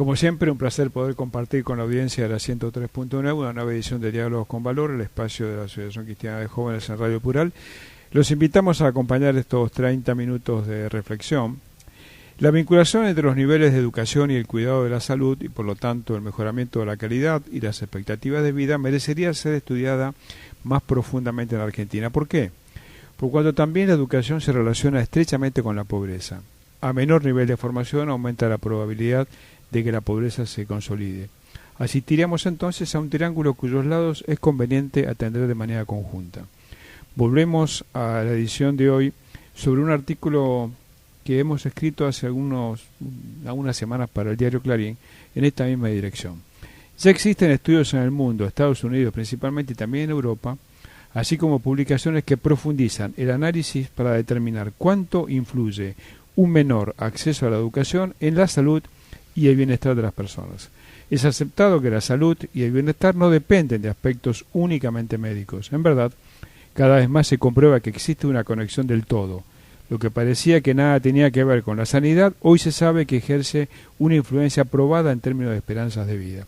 Como siempre, un placer poder compartir con la audiencia de la 103.9 una nueva edición de Diálogos con Valor, el espacio de la Asociación Cristiana de Jóvenes en Radio Plural. Los invitamos a acompañar estos 30 minutos de reflexión. La vinculación entre los niveles de educación y el cuidado de la salud, y por lo tanto el mejoramiento de la calidad y las expectativas de vida, merecería ser estudiada más profundamente en la Argentina. ¿Por qué? Por cuanto también la educación se relaciona estrechamente con la pobreza. A menor nivel de formación aumenta la probabilidad de que la pobreza se consolide. Asistiríamos entonces a un triángulo cuyos lados es conveniente atender de manera conjunta. Volvemos a la edición de hoy sobre un artículo que hemos escrito hace algunas semanas para el diario Clarín en esta misma dirección. Ya existen estudios en el mundo, Estados Unidos principalmente y también en Europa, así como publicaciones que profundizan el análisis para determinar cuánto influye un menor acceso a la educación en la salud y el bienestar de las personas. Es aceptado que la salud y el bienestar no dependen de aspectos únicamente médicos. En verdad, cada vez más se comprueba que existe una conexión del todo. Lo que parecía que nada tenía que ver con la sanidad, hoy se sabe que ejerce una influencia probada en términos de esperanzas de vida.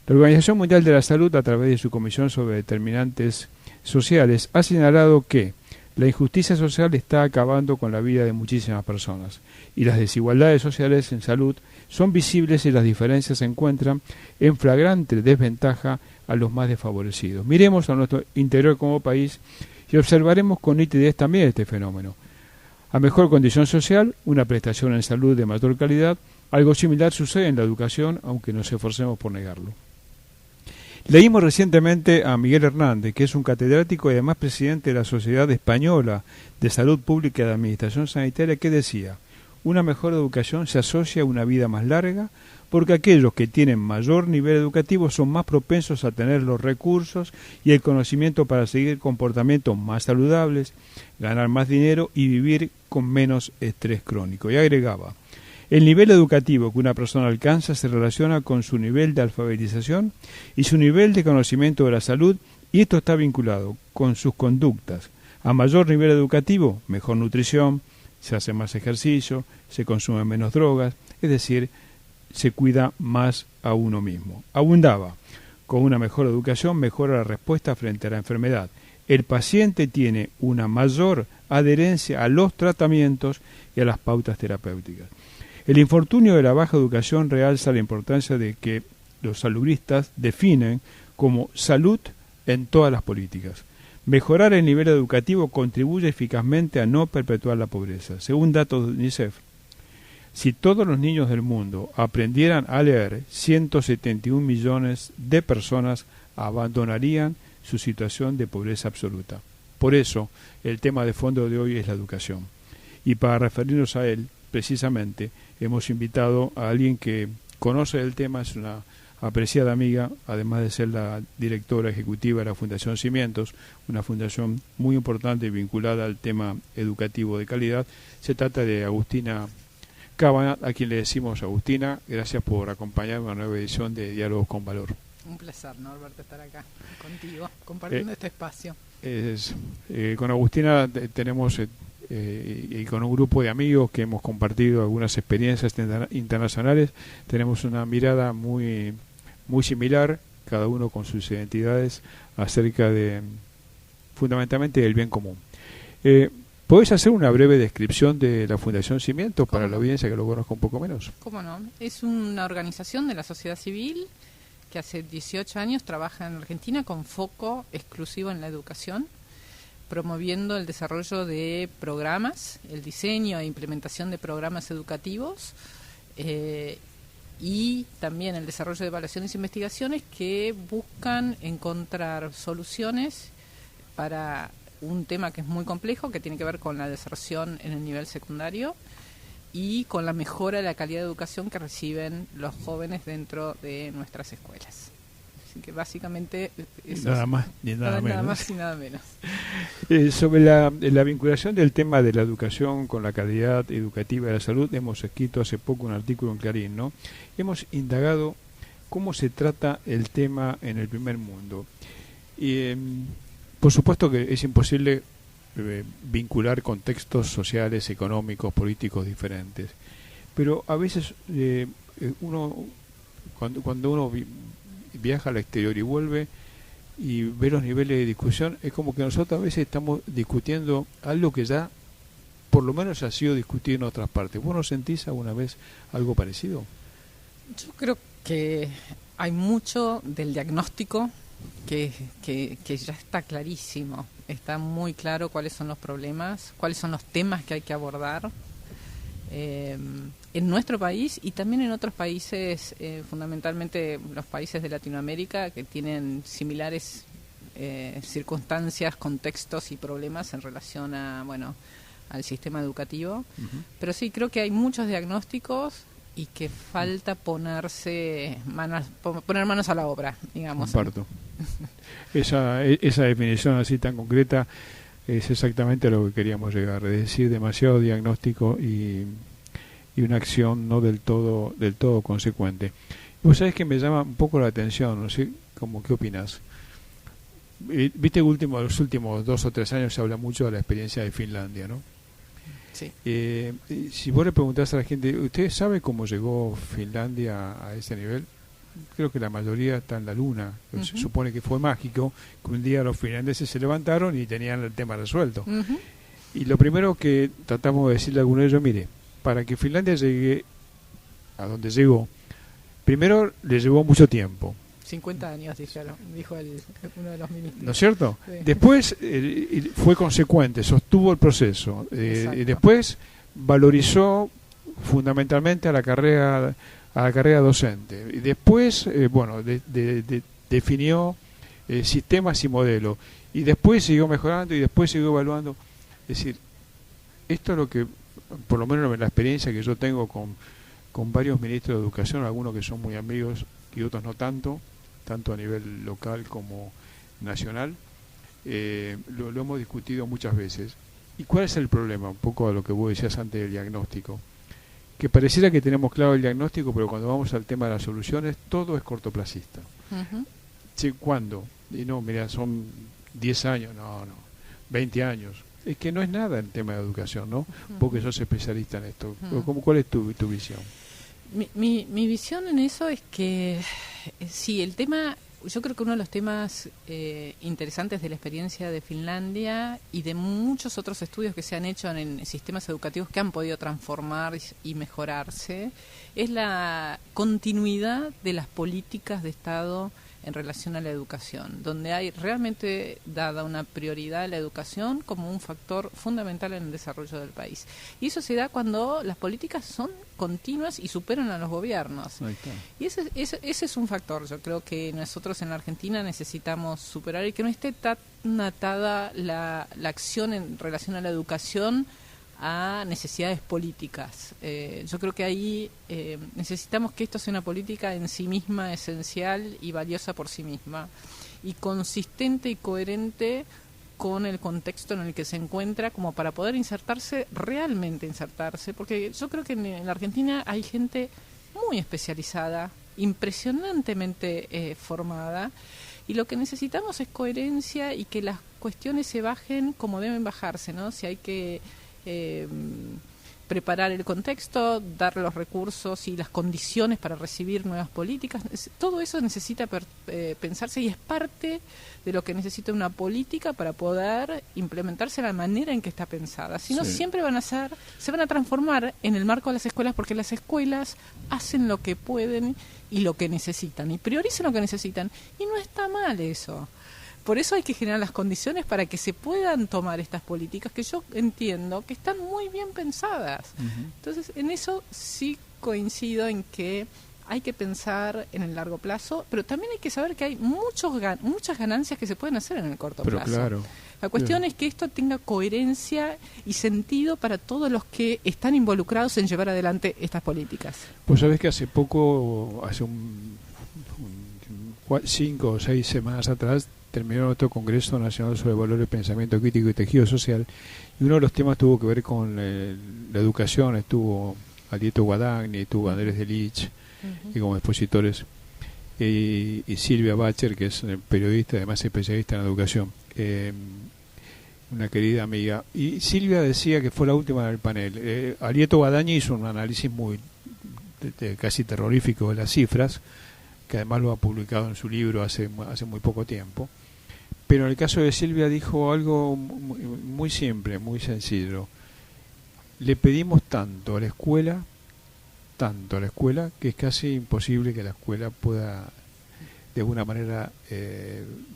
La Organización Mundial de la Salud, a través de su Comisión sobre Determinantes Sociales, ha señalado que la injusticia social está acabando con la vida de muchísimas personas y las desigualdades sociales en salud son visibles y las diferencias se encuentran en flagrante desventaja a los más desfavorecidos. Miremos a nuestro interior como país y observaremos con nitidez también este fenómeno. A mejor condición social, una prestación en salud de mayor calidad, algo similar sucede en la educación, aunque nos esforcemos por negarlo. Leímos recientemente a Miguel Hernández, que es un catedrático y además presidente de la Sociedad Española de Salud Pública y de Administración Sanitaria, que decía: una mejor educación se asocia a una vida más larga porque aquellos que tienen mayor nivel educativo son más propensos a tener los recursos y el conocimiento para seguir comportamientos más saludables, ganar más dinero y vivir con menos estrés crónico. Y agregaba: el nivel educativo que una persona alcanza se relaciona con su nivel de alfabetización y su nivel de conocimiento de la salud, y esto está vinculado con sus conductas. A mayor nivel educativo, mejor nutrición, se hace más ejercicio, se consumen menos drogas, es decir, se cuida más a uno mismo. Abundaba: con una mejor educación mejora la respuesta frente a la enfermedad. El paciente tiene una mayor adherencia a los tratamientos y a las pautas terapéuticas. El infortunio de la baja educación realza la importancia de que los saludistas definen como salud en todas las políticas. Mejorar el nivel educativo contribuye eficazmente a no perpetuar la pobreza. Según datos de UNICEF, si todos los niños del mundo aprendieran a leer, 171 millones de personas abandonarían su situación de pobreza absoluta. Por eso, el tema de fondo de hoy es la educación. Y para referirnos a él, precisamente, hemos invitado a alguien que conoce el tema, es una apreciada amiga, además de ser la directora ejecutiva de la Fundación Cimientos, una fundación muy importante vinculada al tema educativo de calidad. Se trata de Agustina Cábana, a quien le decimos: Agustina, gracias por acompañarme a una nueva edición de Diálogos con Valor. Un placer, Norberto, estar acá contigo, compartiendo este espacio. Con Agustina tenemos y con un grupo de amigos que hemos compartido algunas experiencias internacionales, tenemos una mirada muy similar, cada uno con sus identidades, acerca de fundamentalmente del bien común. ¿Podés hacer una breve descripción de la Fundación Cimientos para la audiencia que lo conozca un poco menos? ¿Cómo no? Es una organización de la sociedad civil que hace 18 años trabaja en Argentina con foco exclusivo en la educación, promoviendo el desarrollo de programas, el diseño e implementación de programas educativos y también el desarrollo de evaluaciones e investigaciones que buscan encontrar soluciones para un tema que es muy complejo, que tiene que ver con la deserción en el nivel secundario y con la mejora de la calidad de educación que reciben los jóvenes dentro de nuestras escuelas. Así que básicamente eso nada más ni nada menos. Nada más y nada menos. Sobre la vinculación del tema de la educación con la calidad educativa de la salud, hemos escrito hace poco un artículo en Clarín, ¿no? Hemos indagado cómo se trata el tema en el primer mundo. Y, por supuesto que es imposible vincular contextos sociales, económicos, políticos diferentes, pero a veces cuando uno viaja al exterior y vuelve y ve los niveles de discusión, es como que nosotros a veces estamos discutiendo algo que ya por lo menos ha sido discutido en otras partes. ¿Vos no sentís alguna vez algo parecido? Yo creo que hay mucho del diagnóstico que ya está clarísimo. Está muy claro cuáles son los problemas, cuáles son los temas que hay que abordar en nuestro país y también en otros países, fundamentalmente los países de Latinoamérica, que tienen similares circunstancias, contextos y problemas en relación a, al sistema educativo. Uh-huh. Pero sí, creo que hay muchos diagnósticos y que falta poner manos a la obra, digamos. Comparto. Esa definición así tan concreta es exactamente a lo que queríamos llegar, es decir, demasiado diagnóstico y una acción no del todo consecuente. Vos sabés que me llama un poco la atención, no sé, ¿qué opinás? Viste, los últimos 2 o 3 años se habla mucho de la experiencia de Finlandia, ¿no? Sí. Si vos le preguntás a la gente, ¿usted sabe cómo llegó Finlandia a ese nivel? Creo que la mayoría está en la luna. Uh-huh. Se supone que fue mágico, que un día los finlandeses se levantaron y tenían el tema resuelto. Uh-huh. Y lo primero que tratamos de decirle a alguno de ellos, mire, para que Finlandia llegue a donde llegó, primero le llevó mucho tiempo. 50 años, dijo uno de los ministros. ¿No es cierto? Sí. Después fue consecuente, sostuvo el proceso. Y después valorizó fundamentalmente a la carrera docente. Y después, definió sistemas y modelos. Y después siguió mejorando y después siguió evaluando. Es decir, esto es lo que, por lo menos la experiencia que yo tengo con varios ministros de educación, algunos que son muy amigos y otros no tanto a nivel local como nacional, lo hemos discutido muchas veces. ¿Y cuál es el problema? Un poco a lo que vos decías antes del diagnóstico. Que pareciera que tenemos claro el diagnóstico, pero cuando vamos al tema de las soluciones, todo es cortoplacista. Uh-huh. Sí, ¿cuándo? Y no, mira, son 10 años, no, 20 años. Es que no es nada el tema de educación, ¿no? Uh-huh. Vos que sos especialista en esto. Uh-huh. ¿Cuál es tu visión? Mi visión en eso es que sí, el tema, yo creo que uno de los temas interesantes de la experiencia de Finlandia y de muchos otros estudios que se han hecho en sistemas educativos que han podido transformar y mejorarse es la continuidad de las políticas de Estado en relación a la educación, donde hay realmente dada una prioridad a la educación como un factor fundamental en el desarrollo del país. Y eso se da cuando las políticas son continuas y superan a los gobiernos. Y ese es un factor, yo creo que nosotros en la Argentina necesitamos superar y que no esté tan atada la acción en relación a la educación a necesidades políticas. Yo creo que ahí necesitamos que esto sea una política en sí misma esencial y valiosa por sí misma y consistente y coherente con el contexto en el que se encuentra como para poder realmente insertarse, porque yo creo que en la Argentina hay gente muy especializada, impresionantemente formada, y lo que necesitamos es coherencia y que las cuestiones se bajen como deben bajarse, ¿no? Si hay que preparar el contexto, dar los recursos y las condiciones para recibir nuevas políticas, todo eso necesita pensarse y es parte de lo que necesita una política para poder implementarse de la manera en que está pensada. Si no, siempre se van a transformar en el marco de las escuelas, porque las escuelas hacen lo que pueden y lo que necesitan, y priorizan lo que necesitan, y no está mal eso. Por eso hay que generar las condiciones para que se puedan tomar estas políticas que yo entiendo que están muy bien pensadas. Uh-huh. Entonces, en eso sí coincido en que hay que pensar en el largo plazo, pero también hay que saber que hay muchas ganancias que se pueden hacer en el corto plazo. Claro. La cuestión es que esto tenga coherencia y sentido para todos los que están involucrados en llevar adelante estas políticas. Pues sabés que hace 5 o 6 semanas atrás, terminó nuestro Congreso Nacional sobre Valores, Pensamiento Crítico y Tejido Social, y uno de los temas tuvo que ver con la educación. Estuvo Alieto Guadagni, estuvo Andrés Delich, uh-huh, y como expositores, y Silvia Bacher, que es periodista, además especialista en educación, una querida amiga. Y Silvia decía que fue la última del panel. Alieto Guadagni hizo un análisis muy casi terrorífico de las cifras, que además lo ha publicado en su libro hace muy poco tiempo. Pero en el caso de Silvia dijo algo muy simple, muy sencillo. Le pedimos tanto a la escuela, que es casi imposible que la escuela pueda de alguna manera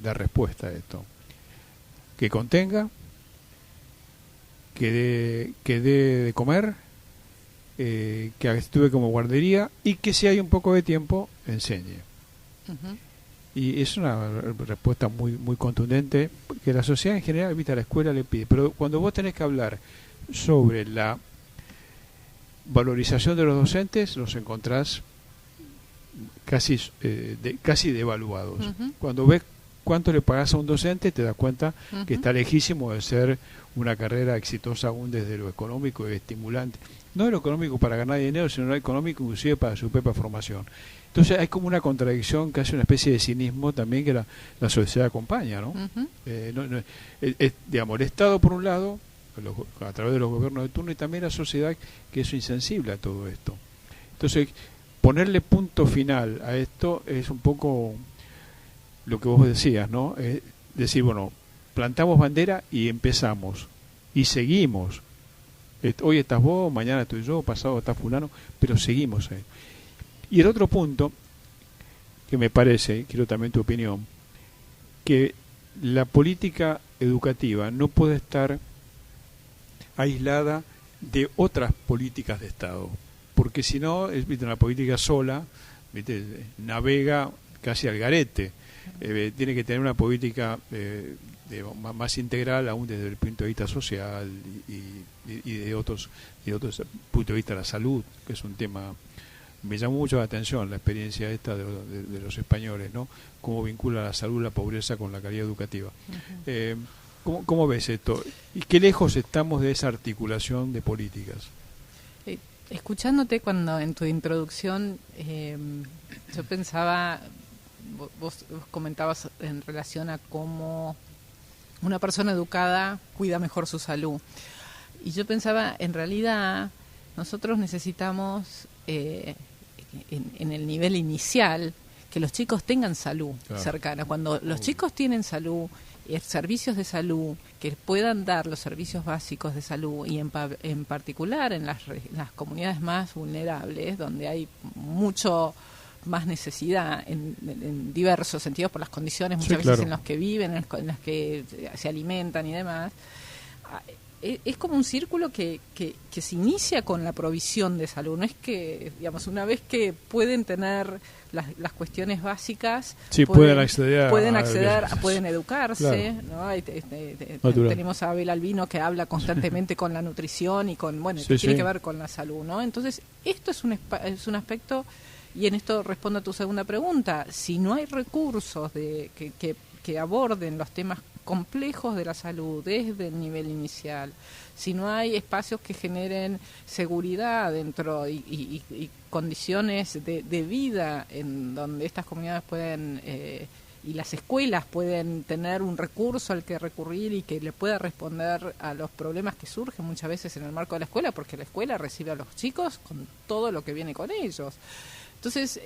dar respuesta a esto. Que contenga, que dé de comer, que actúe como guardería y que si hay un poco de tiempo enseñe. Uh-huh. Y es una respuesta muy contundente que la sociedad en general, viste, a la escuela le pide. Pero cuando vos tenés que hablar sobre la valorización de los docentes, los encontrás casi devaluados. Uh-huh. Cuando ves cuánto le pagás a un docente, te das cuenta uh-huh. que está lejísimo de ser una carrera exitosa aún desde lo económico y estimulante. No de lo económico para ganar dinero, sino lo económico inclusive para su propia formación. Entonces hay como una contradicción, casi una especie de cinismo también que la sociedad acompaña, ¿no? Uh-huh. Digamos, el Estado por un lado, a través de los gobiernos de turno, y también la sociedad que es insensible a todo esto. Entonces, ponerle punto final a esto es un poco lo que vos decías, ¿no? Es decir, bueno, plantamos bandera y empezamos, y seguimos. Hoy estás vos, mañana estoy yo, pasado está fulano, pero seguimos ahí. Y el otro punto, que me parece, quiero también tu opinión, que la política educativa no puede estar aislada de otras políticas de Estado, porque si no, es una política sola, ¿viste? Navega casi al garete. Tiene que tener una política más integral, aún desde el punto de vista social y de otros puntos de vista de la salud, que es un tema. Me llamó mucho la atención la experiencia esta de los españoles, ¿no? Cómo vincula la salud, la pobreza con la calidad educativa. Uh-huh. ¿Cómo ves esto? ¿Y qué lejos estamos de esa articulación de políticas? Escuchándote cuando en tu introducción yo pensaba, vos comentabas en relación a cómo una persona educada cuida mejor su salud. Y yo pensaba, en realidad, nosotros necesitamos, en el nivel inicial, que los chicos tengan salud cercana. Cuando los chicos tienen salud, servicios de salud, que puedan dar los servicios básicos de salud, y en particular en las comunidades más vulnerables, donde hay mucho más necesidad en diversos sentidos por las condiciones muchas veces en las que viven, en las que se alimentan y demás. Es como un círculo que se inicia con la provisión de salud. No es que, digamos, una vez que pueden tener las cuestiones básicas, pueden acceder, pueden educarse, ¿no? Tenemos a Abel Albino que habla constantemente con la nutrición y con, tiene que ver con la salud, ¿no? Entonces, esto es un aspecto, y en esto respondo a tu segunda pregunta. Si no hay recursos que aborden los temas complejos de la salud desde el nivel inicial, si no hay espacios que generen seguridad dentro y condiciones de vida en donde estas comunidades pueden y las escuelas pueden tener un recurso al que recurrir y que le pueda responder a los problemas que surgen muchas veces en el marco de la escuela, porque la escuela recibe a los chicos con todo lo que viene con ellos. Entonces,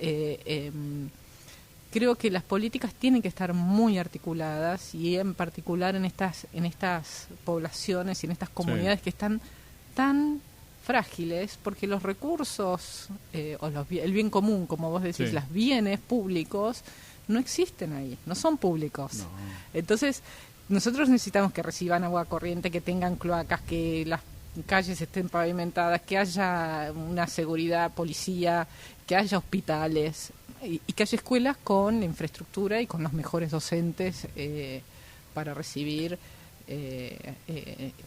creo que las políticas tienen que estar muy articuladas, y en particular en estas poblaciones y en estas comunidades que están tan frágiles, porque los recursos el bien común, como vos decís, los bienes públicos no existen ahí, no son públicos. No. Entonces, nosotros necesitamos que reciban agua corriente, que tengan cloacas, que las calles estén pavimentadas, que haya una seguridad, policía, que haya hospitales, y que haya escuelas con infraestructura y con los mejores docentes para recibir,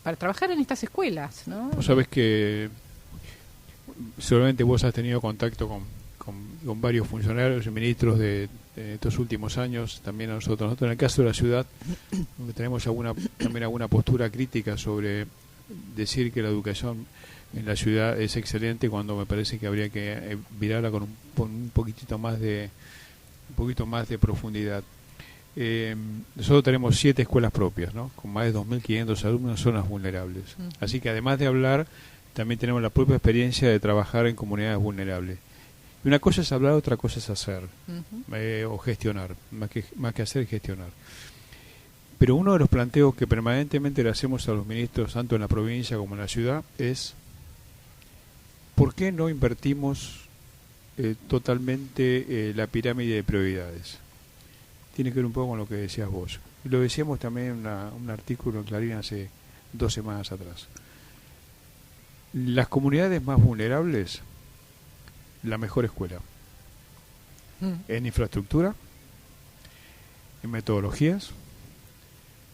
para trabajar en estas escuelas, ¿no? Vos sabés que seguramente vos has tenido contacto con varios funcionarios y ministros de estos últimos años, también nosotros en el caso de la ciudad, donde tenemos también alguna postura crítica sobre decir que la educación en la ciudad es excelente, cuando me parece que habría que mirarla con un poquito más de profundidad. Nosotros tenemos 7 escuelas propias, ¿no? Con más de 2.500 alumnos en zonas vulnerables. Así que además de hablar, también tenemos la propia experiencia de trabajar en comunidades vulnerables. Una cosa es hablar, otra cosa es hacer, Ujú. o gestionar, más que hacer, gestionar. Pero uno de los planteos que permanentemente le hacemos a los ministros, tanto en la provincia como en la ciudad, es ¿por qué no invertimos totalmente la pirámide de prioridades? Tiene que ver un poco con lo que decías vos. Y lo decíamos también en un artículo en Clarín hace 2 semanas atrás. Las comunidades más vulnerables, la mejor escuela. Mm. En infraestructura, en metodologías,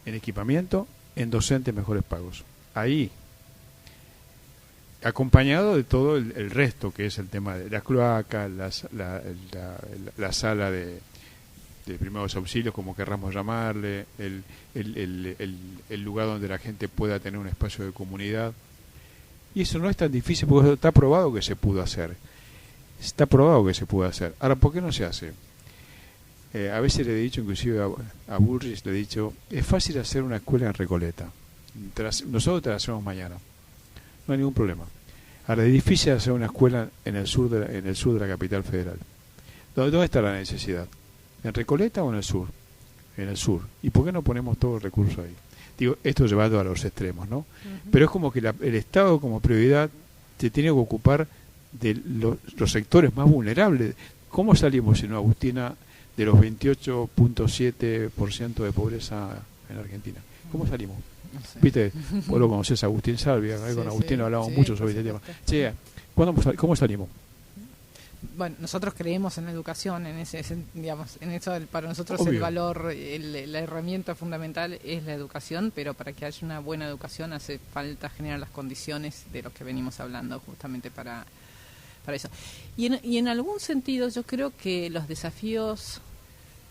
en equipamiento, en docentes mejores pagos. Ahí, acompañado de todo el resto, que es el tema de la cloaca, la sala de primeros auxilios, como querramos llamarle, el lugar donde la gente pueda tener un espacio de comunidad. Y eso no es tan difícil porque está probado que se pudo hacer. Está probado que se puede hacer. Ahora, ¿por qué no se hace? A veces le he dicho, inclusive a Bullrich, le he dicho, es fácil hacer una escuela en Recoleta. Nosotros te la hacemos mañana. No hay ningún problema. Ahora, es difícil hacer una escuela en el sur de la capital federal. ¿Dónde está la necesidad? ¿En Recoleta o en el sur? En el sur. ¿Y por qué no ponemos todo el recurso ahí? Digo, esto llevado a los extremos, ¿no? Ujú. Pero es como que el Estado como prioridad se tiene que ocupar de los sectores más vulnerables. ¿Cómo salimos, sino Agustina, de los 28.7% de pobreza en Argentina? ¿Cómo salimos? No sé. Viste, vos lo conocés a Agustín Salvia, Sí, con Agustín sí, hablamos sí, mucho por sobre este tema. supuesto. Che, ¿cómo salimos? Bueno, nosotros creemos en la educación, digamos, en eso para nosotros Obvio. el valor, la herramienta fundamental es la educación, pero para que haya una buena educación hace falta generar las condiciones de los que venimos hablando justamente para eso. Y en algún sentido yo creo que los desafíos,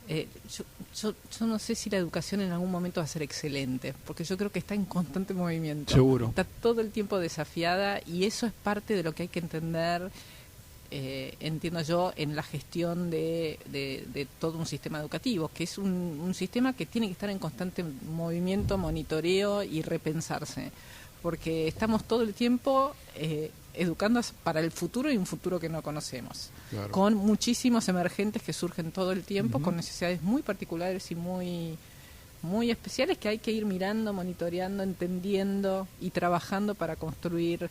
yo no sé si la educación en algún momento va a ser excelente, porque yo creo que está en constante movimiento. Seguro. Está todo el tiempo desafiada y eso es parte de lo que hay que entender. Entiendo yo, en la gestión de todo un sistema educativo, que es un sistema que tiene que estar en constante movimiento, monitoreo y repensarse, porque estamos todo el tiempo educando para el futuro y un futuro que no conocemos, Claro. con muchísimos emergentes que surgen todo el tiempo, Ujú. con necesidades muy particulares y muy especiales que hay que ir mirando, monitoreando, entendiendo y trabajando para construir,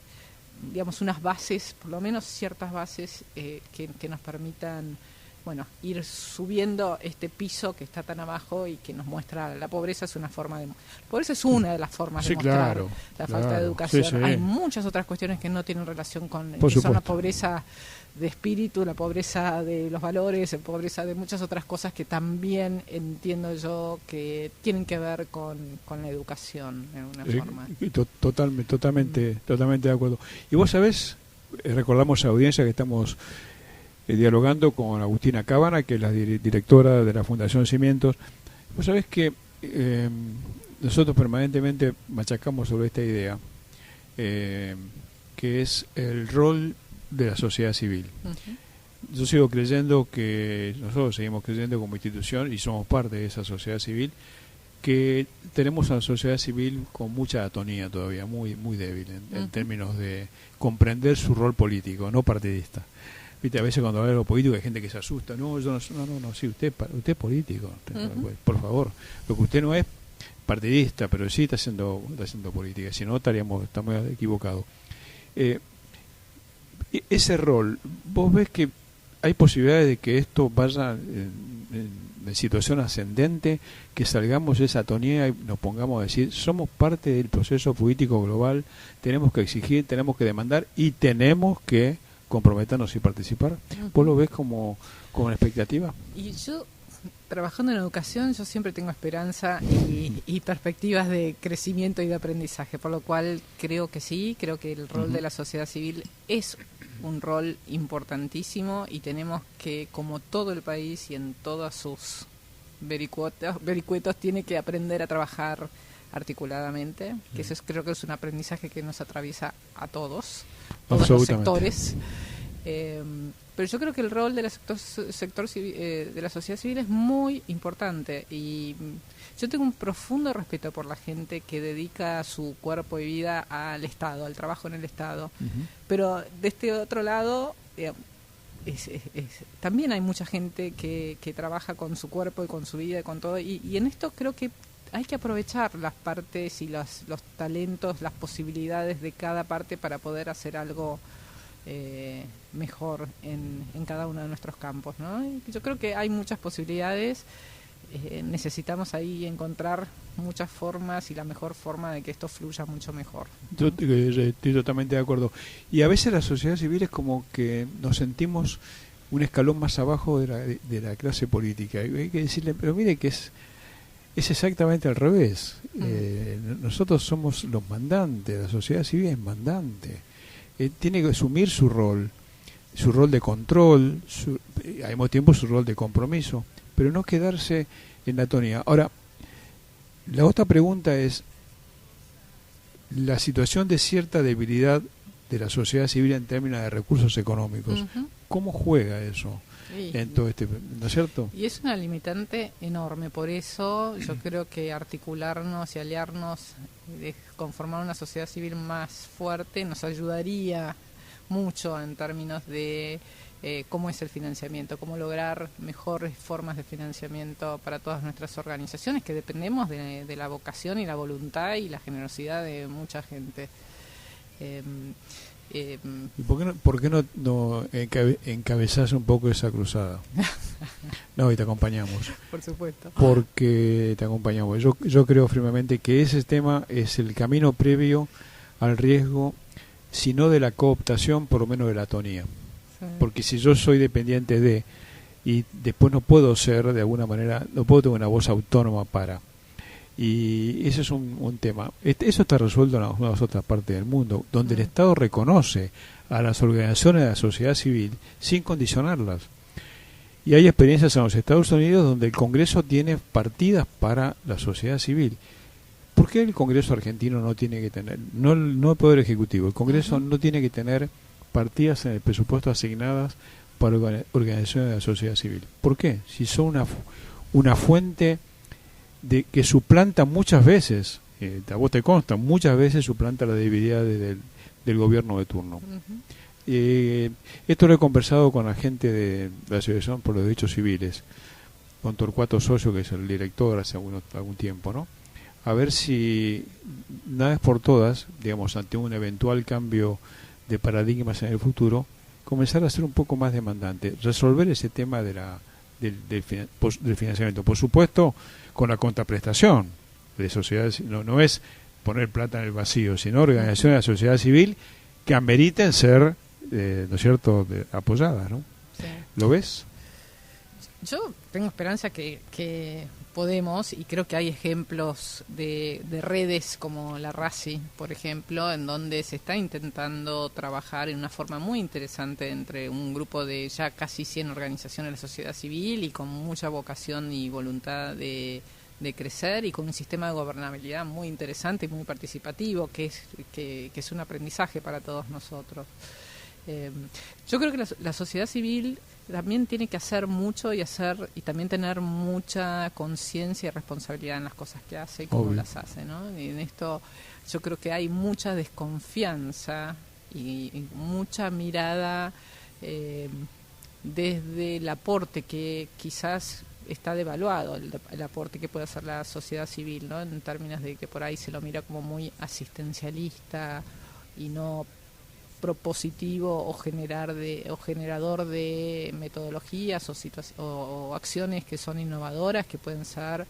digamos, unas bases, por lo menos ciertas bases que nos permitan, bueno, ir subiendo este piso que está tan abajo y que nos muestra la pobreza. Es una forma de, la pobreza es una de las formas Sí, de mostrar claro, la falta de claro. educación. Sí, sí. Hay muchas otras cuestiones que no tienen relación con, Por que son la supuesto. pobreza de espíritu, la pobreza de los valores, la pobreza de muchas otras cosas que también entiendo yo que tienen que ver con la educación en una forma. Totalmente de acuerdo. Y vos sabés, recordamos a la audiencia que estamos dialogando con Agustina Cábana, que es la directora de la Fundación Cimientos. Vos sabés que nosotros permanentemente machacamos sobre esta idea, que es el rol de la sociedad civil. Uh-huh. Yo sigo creyendo que nosotros seguimos creyendo como institución y somos parte de esa sociedad civil, que tenemos a la sociedad civil con mucha atonía todavía, muy débil en términos de comprender su rol político, no partidista. Viste, a veces cuando habla de lo político hay gente que se asusta. No, yo no, sí, usted es político, por favor. Lo que usted no es partidista, pero sí está haciendo política, si no estamos equivocados. Ese rol, ¿vos ves que hay posibilidades de que esto vaya en situación ascendente, que salgamos de esa atonía y nos pongamos a decir, somos parte del proceso político global, tenemos que exigir, tenemos que demandar y tenemos que comprometernos y participar? Uh-huh. ¿Vos lo ves como una expectativa? Y yo, trabajando en educación, yo siempre tengo esperanza y perspectivas de crecimiento y de aprendizaje, por lo cual creo que sí, creo que el rol de la sociedad civil es un rol importantísimo y tenemos que, como todo el país y en todas sus vericuetos, tiene que aprender a trabajar articuladamente, que eso creo que es un aprendizaje que nos atraviesa a todos los sectores. Pero yo creo que el rol del sector civil, de la sociedad civil es muy importante y yo tengo un profundo respeto por la gente que dedica su cuerpo y vida al Estado, al trabajo en el Estado. Uh-huh. Pero de este otro lado, también hay mucha gente que trabaja con su cuerpo y con su vida y con todo, y en esto creo que hay que aprovechar las partes y los talentos, las posibilidades de cada parte para poder hacer algo mejor en cada uno de nuestros campos, ¿no? Y yo creo que hay muchas posibilidades. Necesitamos ahí encontrar muchas formas y la mejor forma de que esto fluya mucho mejor. Yo estoy totalmente de acuerdo. Y a veces la sociedad civil es como que nos sentimos un escalón más abajo de la clase política. Y hay que decirle, pero mire que es exactamente al revés. Nosotros somos los mandantes, la sociedad civil es mandante. Tiene que asumir su rol de control, al mismo tiempo su rol de compromiso, pero no quedarse en la atonía. Ahora, la otra pregunta es la situación de cierta debilidad de la sociedad civil en términos de recursos económicos. ¿Cómo juega eso en todo este, ¿no es cierto? Y es una limitante enorme, por eso yo creo que articularnos y aliarnos, conformar una sociedad civil más fuerte nos ayudaría mucho en términos de cómo es el financiamiento, cómo lograr mejores formas de financiamiento para todas nuestras organizaciones, que dependemos de la vocación y la voluntad y la generosidad de mucha gente. ¿Y por qué no encabezás un poco esa cruzada? No, y te acompañamos. Por supuesto. Porque te acompañamos. Yo creo firmemente que ese tema es el camino previo al riesgo, si no de la cooptación, por lo menos de la atonía. Sí. Porque si yo soy dependiente y después no puedo ser, de alguna manera, no puedo tener una voz autónoma para... Y ese es un tema. Eso está resuelto en algunas otras partes del mundo, donde el Estado reconoce a las organizaciones de la sociedad civil sin condicionarlas. Y hay experiencias en los Estados Unidos donde el Congreso tiene partidas para la sociedad civil. ¿Por qué el Congreso argentino no tiene que tener, no el Poder Ejecutivo, el Congreso no tiene que tener partidas en el presupuesto asignadas para organizaciones de la sociedad civil? ¿Por qué? Si son una fuente de que suplanta muchas veces, a vos te consta, muchas veces suplanta las debilidades del gobierno de turno. Esto lo he conversado con la gente de la Asociación por los Derechos Civiles, con Torcuato Socio, que es el director hace algún tiempo, ¿no? A ver si, una vez por todas, digamos, ante un eventual cambio de paradigmas en el futuro, comenzar a ser un poco más demandante, resolver ese tema del financiamiento. Por supuesto, con la contraprestación de sociedades, no es poner plata en el vacío, sino organizaciones de la sociedad civil que ameriten ser, ¿no es cierto?, apoyadas, ¿no? Sí. ¿Lo ves? Yo tengo esperanza que podemos, y creo que hay ejemplos de redes como la RACI, por ejemplo, en donde se está intentando trabajar en una forma muy interesante entre un grupo de ya casi 100 organizaciones de la sociedad civil y con mucha vocación y voluntad de crecer, y con un sistema de gobernabilidad muy interesante y muy participativo, que es un aprendizaje para todos nosotros. Yo creo que la sociedad civil también tiene que hacer mucho y también tener mucha conciencia y responsabilidad en las cosas que hace y cómo las hace, ¿no? Y en esto yo creo que hay mucha desconfianza y mucha mirada desde el aporte que quizás está devaluado, el aporte que puede hacer la sociedad civil, ¿no? En términos de que por ahí se lo mira como muy asistencialista y no propositivo o generador de metodologías o acciones que son innovadoras, que pueden ser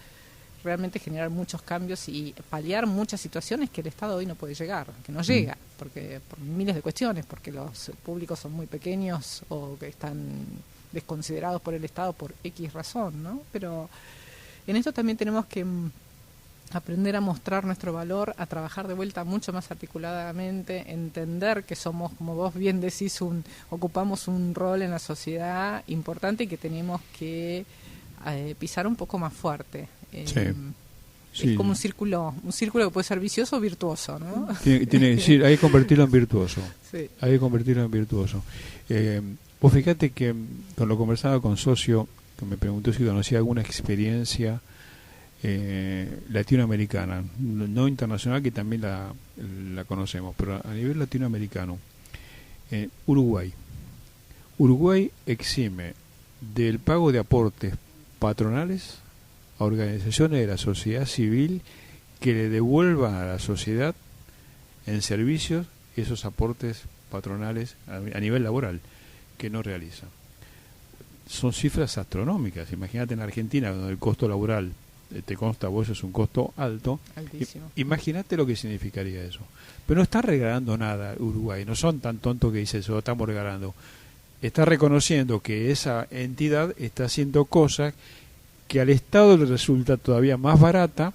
realmente generar muchos cambios y paliar muchas situaciones que el Estado hoy no puede llegar, que no llega, porque por miles de cuestiones, porque los públicos son muy pequeños o que están desconsiderados por el Estado por X razón, ¿no? Pero en esto también tenemos que aprender a mostrar nuestro valor, a trabajar de vuelta mucho más articuladamente, entender que somos, como vos bien decís, ocupamos un rol en la sociedad importante y que tenemos que pisar un poco más fuerte. Sí. Es como un círculo que puede ser vicioso o virtuoso, ¿no? Sí, hay que convertirlo en virtuoso. Sí. Hay que convertirlo en virtuoso. Vos fíjate que cuando conversaba con Socio, que me preguntó si conocía alguna experiencia latinoamericana, no internacional, que también la conocemos, pero a nivel latinoamericano, Uruguay Uruguay exime del pago de aportes patronales a organizaciones de la sociedad civil que le devuelvan a la sociedad en servicios esos aportes patronales a nivel laboral que no realizan. Son cifras astronómicas. Imagínate en Argentina, donde el costo laboral, te consta a vos, es un costo alto. Altísimo. Imagínate lo que significaría eso. Pero no está regalando nada Uruguay, no son tan tontos que dicen eso, lo estamos regalando. Está reconociendo que esa entidad está haciendo cosas que al Estado le resulta todavía más barata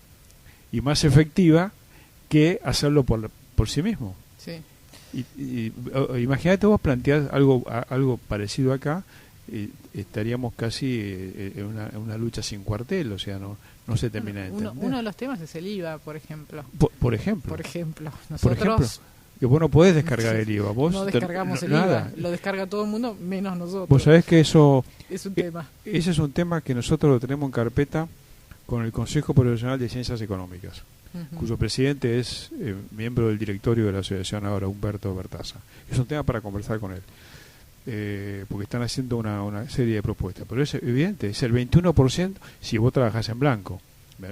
y más efectiva que hacerlo por sí mismo. Sí. Imagínate vos plantear algo parecido acá, estaríamos casi en una lucha sin cuartel, o sea, no se termina de entender. Uno de los temas es el IVA, por ejemplo. Por ejemplo, nosotros... que vos no podés descargar el IVA. Vos no descargamos el IVA, lo descarga todo el mundo, menos nosotros. Vos sabés que eso es un tema. Ese es un tema que nosotros lo tenemos en carpeta con el Consejo Profesional de Ciencias Económicas, cuyo presidente es miembro del directorio de la asociación ahora, Humberto Bertaza. Es un tema para conversar con él, porque están haciendo una serie de propuestas. Pero es evidente, es el 21% si vos trabajás en blanco.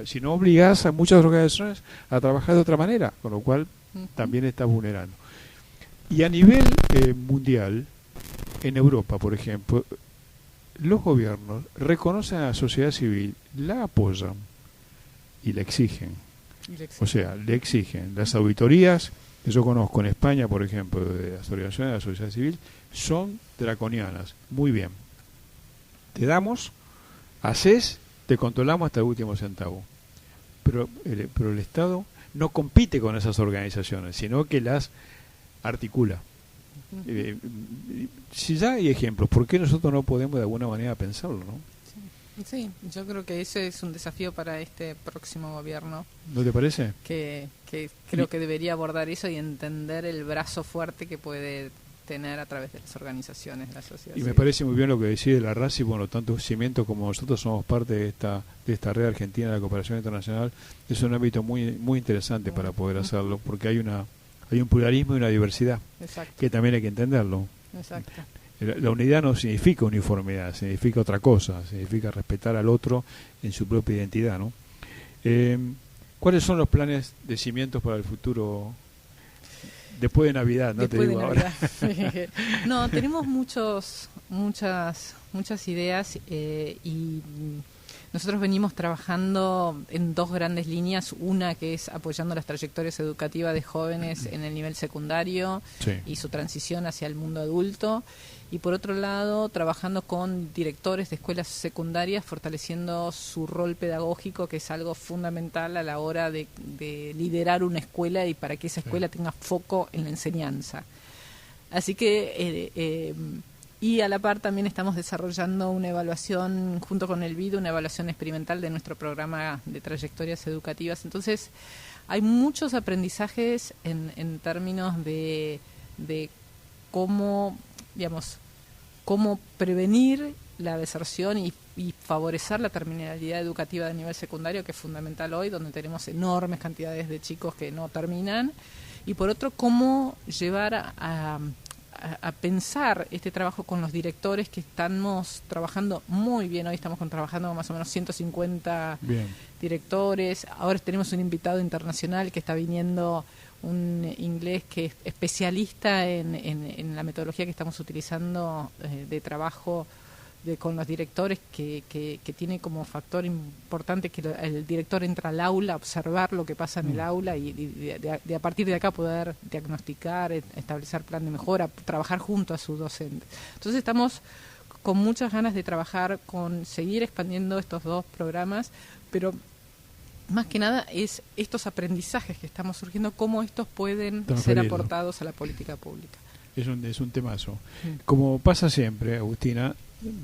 Si no, obligás a muchas organizaciones a trabajar de otra manera, con lo cual también estás vulnerando. Y a nivel mundial, en Europa, por ejemplo, los gobiernos reconocen a la sociedad civil, la apoyan y la exigen. O sea, le exigen. Las auditorías que yo conozco en España, por ejemplo, de las organizaciones de la sociedad civil, son draconianas. Muy bien. Te damos, haces, te controlamos hasta el último centavo. Pero el Estado no compite con esas organizaciones, sino que las articula. Si ya hay ejemplos, ¿por qué nosotros no podemos de alguna manera pensarlo, no? Sí, yo creo que ese es un desafío para este próximo gobierno. ¿No te parece? Que creo que debería abordar eso y entender el brazo fuerte que puede tener a través de las organizaciones de la sociedad y civil. Me parece muy bien lo que decide la RACI. Bueno, tanto Cimiento como nosotros somos parte de esta red argentina de la cooperación internacional. Es un ámbito muy muy interesante para poder hacerlo, porque hay un pluralismo y una diversidad. Exacto. Que también hay que entenderlo. Exacto. La unidad no significa uniformidad, significa otra cosa, significa respetar al otro en su propia identidad, ¿no? ¿Cuáles son los planes de Cimientos para el futuro después de Navidad? No después te digo ahora. No, tenemos muchas ideas y nosotros venimos trabajando en dos grandes líneas, una que es apoyando las trayectorias educativas de jóvenes en el nivel secundario y su transición hacia el mundo adulto, y por otro lado trabajando con directores de escuelas secundarias, fortaleciendo su rol pedagógico, que es algo fundamental a la hora de liderar una escuela y para que esa escuela tenga foco en la enseñanza. Así que y a la par también estamos desarrollando una evaluación junto con el BID, una evaluación experimental de nuestro programa de trayectorias educativas. Entonces hay muchos aprendizajes en términos de cómo, digamos, cómo prevenir la deserción y favorecer la terminalidad educativa de nivel secundario, que es fundamental hoy, donde tenemos enormes cantidades de chicos que no terminan, y por otro, cómo llevar a pensar este trabajo con los directores, que estamos trabajando muy bien. Hoy estamos trabajando con más o menos 150 directores. Ahora tenemos un invitado internacional que está viniendo, un inglés que es especialista en la metodología que estamos utilizando de trabajo con los directores, que tiene como factor importante que el director entra al aula a observar lo que pasa en el aula y de a partir de acá poder diagnosticar, establecer plan de mejora, trabajar junto a sus docentes. Entonces estamos con muchas ganas de trabajar con seguir expandiendo estos dos programas, pero más que nada es estos aprendizajes que estamos surgiendo, cómo estos pueden ser aportados a la política pública. Es un temazo. Como pasa siempre, Agustina,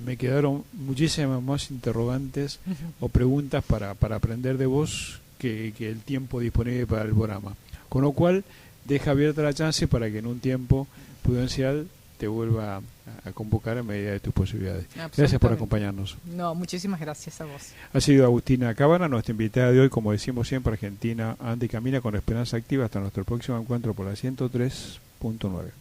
me quedaron muchísimas más interrogantes o preguntas para aprender de vos que el tiempo disponible para el programa. Con lo cual, deja abierta la chance para que en un tiempo prudencial te vuelva a convocar a medida de tus posibilidades. Gracias por acompañarnos. No, muchísimas gracias a vos. Ha sido Agustina Cábana, nuestra invitada de hoy, como decimos siempre, Argentina anda y camina con esperanza activa. Hasta nuestro próximo encuentro por la 103.9.